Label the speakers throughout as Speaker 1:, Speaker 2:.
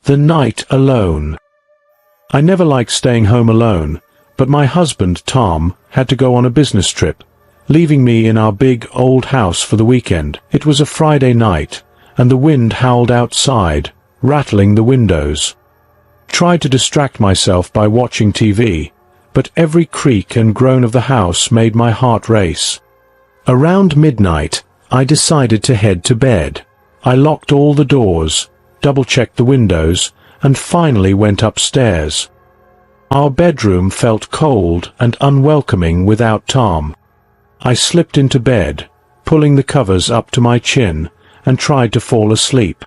Speaker 1: The night alone. I never liked staying home alone, but my husband, Tom, had to go on a business trip, leaving me in our big, old house for the weekend. It was a Friday night, and the wind howled outside, rattling the windows. Tried to distract myself by watching TV, but every creak and groan of the house made my heart race. Around midnight, I decided to head to bed. I locked all the doors, double-checked the windows, and finally went upstairs. Our bedroom felt cold and unwelcoming without Tom. I slipped into bed, pulling the covers up to my chin, and tried to fall asleep.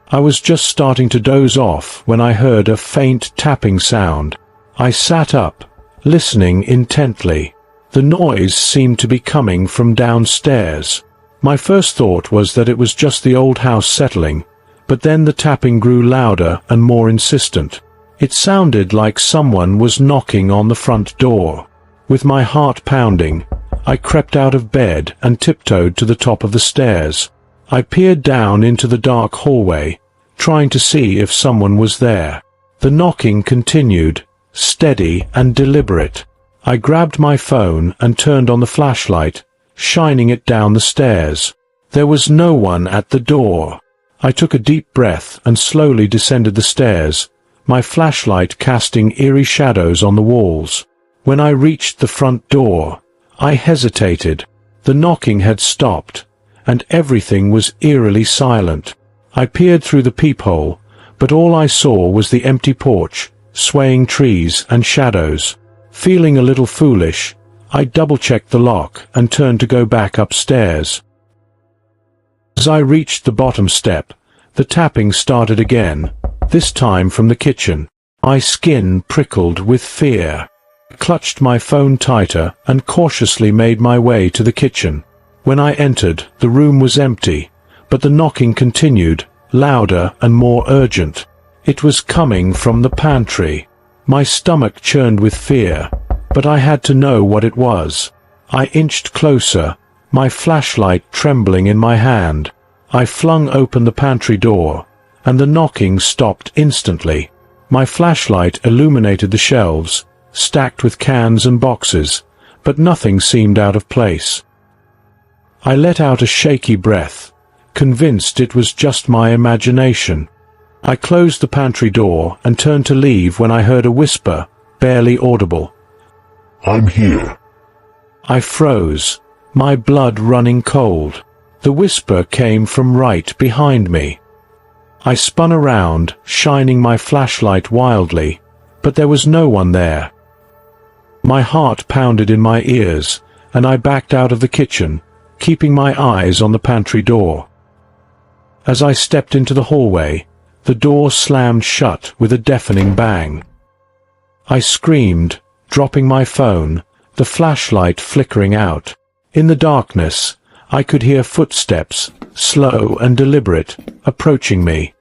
Speaker 1: I was just starting to doze off when I heard a faint tapping sound. I sat up, listening intently. The noise seemed to be coming from downstairs. My first thought was that it was just the old house settling, but then the tapping grew louder and more insistent. It sounded like someone was knocking on the front door. With my heart pounding, I crept out of bed and tiptoed to the top of the stairs. I peered down into the dark hallway, trying to see if someone was there. The knocking continued, steady and deliberate. I grabbed my phone and turned on the flashlight, shining it down the stairs. There was no one at the door. I took a deep breath and slowly descended the stairs, my flashlight casting eerie shadows on the walls. When I reached the front door, I hesitated. The knocking had stopped, and everything was eerily silent. I peered through the peephole, but all I saw was the empty porch, swaying trees and shadows. Feeling a little foolish, I double-checked the lock and turned to go back upstairs. As I reached the bottom step, the tapping started again, this time from the kitchen. My skin prickled with fear. I clutched my phone tighter and cautiously made my way to the kitchen. When I entered, the room was empty, but the knocking continued, louder and more urgent. It was coming from the pantry. My stomach churned with fear, but I had to know what it was. I inched closer, my flashlight trembling in my hand. I flung open the pantry door, and the knocking stopped instantly. My flashlight illuminated the shelves, stacked with cans and boxes, but nothing seemed out of place. I let out a shaky breath, convinced it was just my imagination. I closed the pantry door and turned to leave when I heard a whisper, barely audible.
Speaker 2: "I'm here."
Speaker 1: I froze, my blood running cold. The whisper came from right behind me. I spun around, shining my flashlight wildly, but there was no one there. My heart pounded in my ears, and I backed out of the kitchen, keeping my eyes on the pantry door. As I stepped into the hallway, the door slammed shut with a deafening bang. I screamed, dropping my phone, the flashlight flickering out. In the darkness, I could hear footsteps, slow and deliberate, approaching me.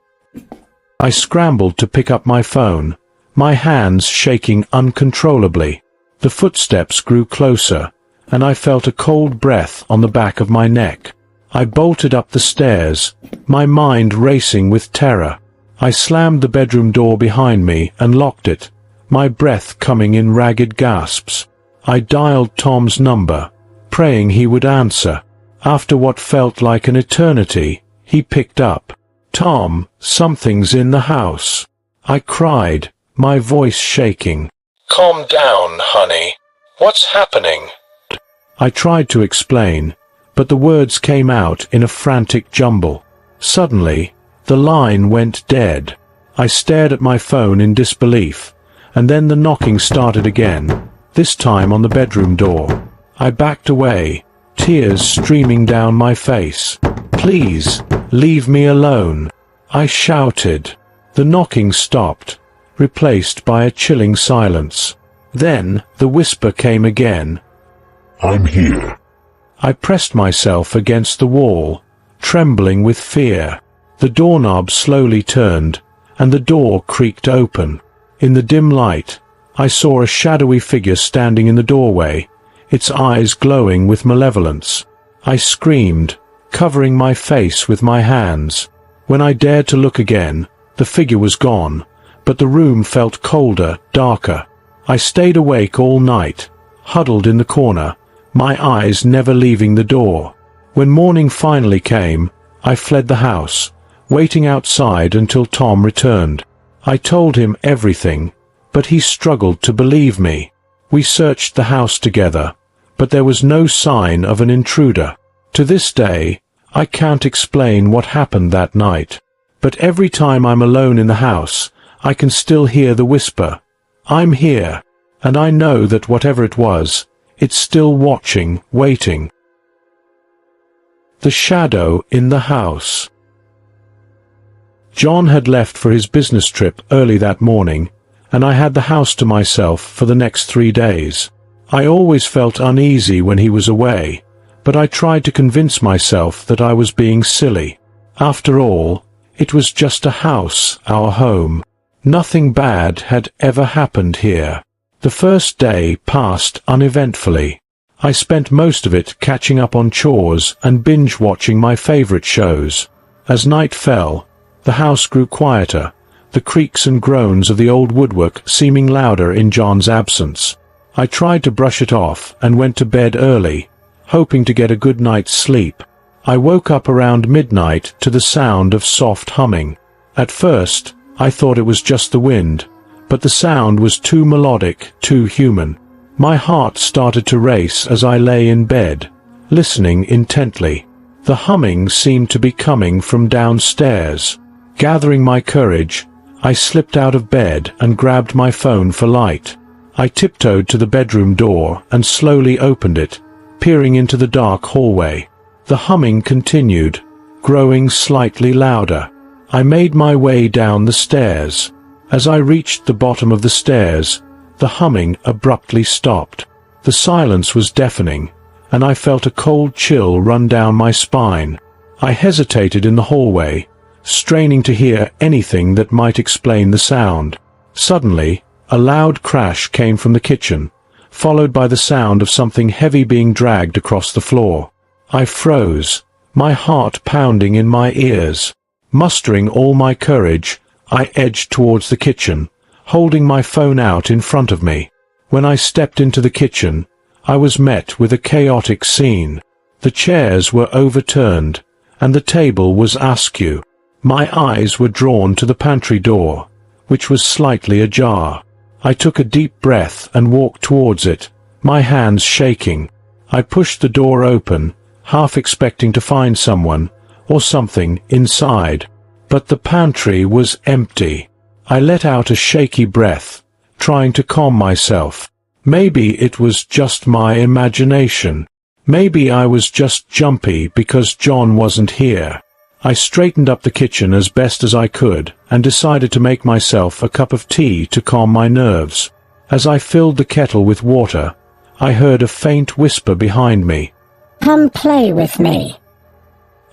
Speaker 1: I scrambled to pick up my phone, my hands shaking uncontrollably. The footsteps grew closer, and I felt a cold breath on the back of my neck. I bolted up the stairs, my mind racing with terror. I slammed the bedroom door behind me and locked it, my breath coming in ragged gasps. I dialed Tom's number, praying he would answer. After what felt like an eternity, he picked up. "Tom, something's in the house," I cried, my voice shaking.
Speaker 3: "Calm down, honey. What's happening?"
Speaker 1: I tried to explain, but the words came out in a frantic jumble. Suddenly, the line went dead. I stared at my phone in disbelief, and then the knocking started again, this time on the bedroom door. I backed away, tears streaming down my face. "Please, leave me alone," I shouted. The knocking stopped, replaced by a chilling silence. Then, the whisper came again.
Speaker 2: "I'm here."
Speaker 1: I pressed myself against the wall, trembling with fear. The doorknob slowly turned, and the door creaked open. In the dim light, I saw a shadowy figure standing in the doorway, its eyes glowing with malevolence. I screamed, covering my face with my hands. When I dared to look again, The figure was gone, but the room felt colder, darker. I stayed awake all night, huddled in the corner, my eyes never leaving the door. When morning finally came, I fled the house, waiting outside until Tom returned. I told him everything, but he struggled to believe me. We searched the house together, but there was no sign of an intruder. To this day, I can't explain what happened that night. But every time I'm alone in the house, I can still hear the whisper, "I'm here," and I know that whatever it was, it's still watching, waiting. The shadow in the house. John had left for his business trip early that morning, and I had the house to myself for the next 3 days. I always felt uneasy when he was away, but I tried to convince myself that I was being silly. After all, it was just a house, our home. Nothing bad had ever happened here. The first day passed uneventfully. I spent most of it catching up on chores and binge-watching my favorite shows. As night fell, the house grew quieter, the creaks and groans of the old woodwork seeming louder in John's absence. I tried to brush it off and went to bed early, hoping to get a good night's sleep. I woke up around midnight to the sound of soft humming. At first, I thought it was just the wind, but the sound was too melodic, too human. My heart started to race as I lay in bed, listening intently. The humming seemed to be coming from downstairs. Gathering my courage, I slipped out of bed and grabbed my phone for light. I tiptoed to the bedroom door and slowly opened it, peering into the dark hallway. The humming continued, growing slightly louder. I made my way down the stairs. As I reached the bottom of the stairs, the humming abruptly stopped. The silence was deafening, and I felt a cold chill run down my spine. I hesitated in the hallway, straining to hear anything that might explain the sound. Suddenly, a loud crash came from the kitchen, followed by the sound of something heavy being dragged across the floor. I froze, my heart pounding in my ears. Mustering all my courage, I edged towards the kitchen, holding my phone out in front of me. When I stepped into the kitchen, I was met with a chaotic scene. The chairs were overturned, and the table was askew. My eyes were drawn to the pantry door, which was slightly ajar. I took a deep breath and walked towards it, my hands shaking. I pushed the door open, half expecting to find someone or something inside. But the pantry was empty. I let out a shaky breath, trying to calm myself. Maybe it was just my imagination. Maybe I was just jumpy because John wasn't here. I straightened up the kitchen as best as I could and decided to make myself a cup of tea to calm my nerves. As I filled the kettle with water, I heard a faint whisper behind me.
Speaker 4: "Come play with me."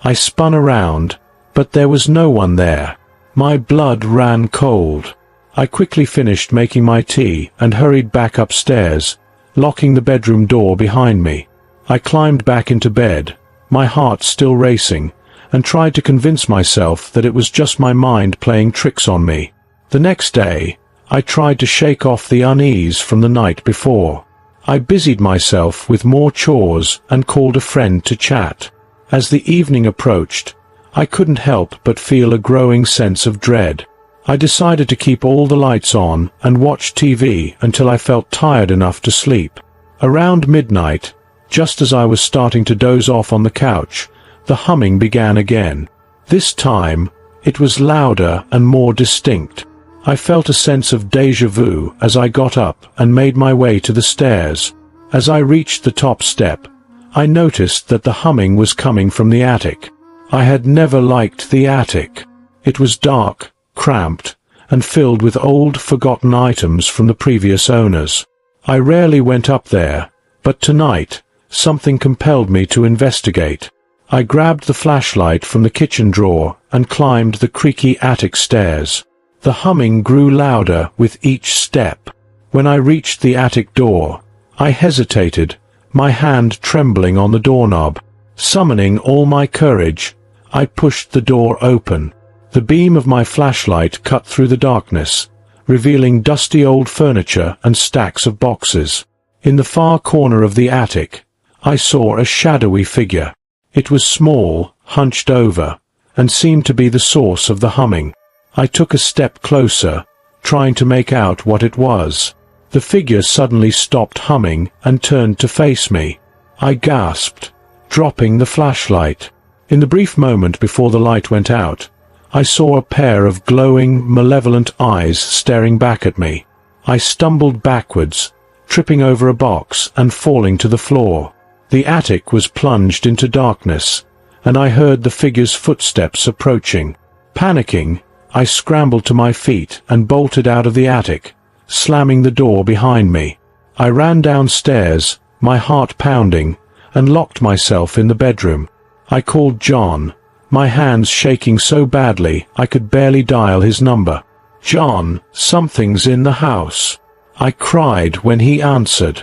Speaker 1: I spun around, but there was no one there. My blood ran cold. I quickly finished making my tea and hurried back upstairs, locking the bedroom door behind me. I climbed back into bed, my heart still racing, and tried to convince myself that it was just my mind playing tricks on me. The next day, I tried to shake off the unease from the night before. I busied myself with more chores and called a friend to chat. As the evening approached, I couldn't help but feel a growing sense of dread. I decided to keep all the lights on and watch TV until I felt tired enough to sleep. Around midnight, just as I was starting to doze off on the couch, the humming began again. This time, it was louder and more distinct. I felt a sense of déjà vu as I got up and made my way to the stairs. As I reached the top step, I noticed that the humming was coming from the attic. I had never liked the attic. It was dark, cramped, and filled with old, forgotten items from the previous owners. I rarely went up there, but tonight, something compelled me to investigate. I grabbed the flashlight from the kitchen drawer and climbed the creaky attic stairs. The humming grew louder with each step. When I reached the attic door, I hesitated, my hand trembling on the doorknob. Summoning all my courage, I pushed the door open. The beam of my flashlight cut through the darkness, revealing dusty old furniture and stacks of boxes. In the far corner of the attic, I saw a shadowy figure. It was small, hunched over, and seemed to be the source of the humming. I took a step closer, trying to make out what it was. The figure suddenly stopped humming and turned to face me. I gasped, dropping the flashlight. In the brief moment before the light went out, I saw a pair of glowing, malevolent eyes staring back at me. I stumbled backwards, tripping over a box and falling to the floor. The attic was plunged into darkness, and I heard the figure's footsteps approaching. Panicking, I scrambled to my feet and bolted out of the attic, slamming the door behind me. I ran downstairs, my heart pounding, and locked myself in the bedroom. I called John, my hands shaking so badly I could barely dial his number. "John, something's in the house," I cried when he answered.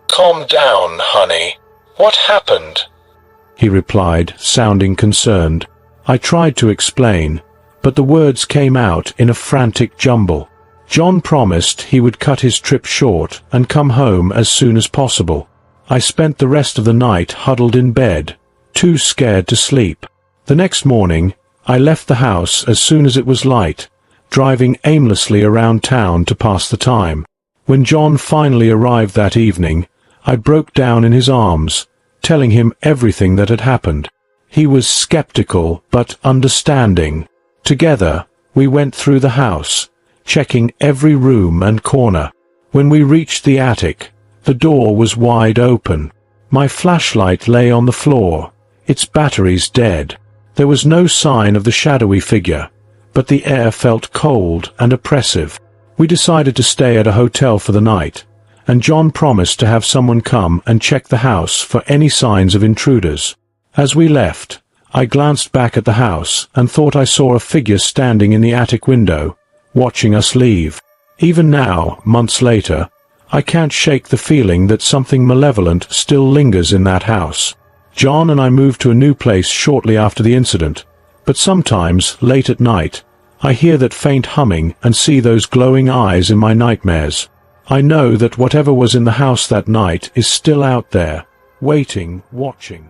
Speaker 3: Calm down, honey. What happened?
Speaker 1: He replied, sounding concerned. I tried to explain, but the words came out in a frantic jumble. John promised he would cut his trip short and come home as soon as possible. I spent the rest of the night huddled in bed, too scared to sleep. The next morning, I left the house as soon as it was light, driving aimlessly around town to pass the time. When John finally arrived that evening, I broke down in his arms, telling him everything that had happened. He was skeptical but understanding. Together, we went through the house, checking every room and corner. When we reached the attic, the door was wide open. My flashlight lay on the floor, its batteries dead. There was no sign of the shadowy figure, but the air felt cold and oppressive. We decided to stay at a hotel for the night, and John promised to have someone come and check the house for any signs of intruders. As we left, I glanced back at the house and thought I saw a figure standing in the attic window, watching us leave. Even now, months later, I can't shake the feeling that something malevolent still lingers in that house. John and I moved to a new place shortly after the incident, but sometimes, late at night, I hear that faint humming and see those glowing eyes in my nightmares. I know that whatever was in the house that night is still out there, waiting, watching.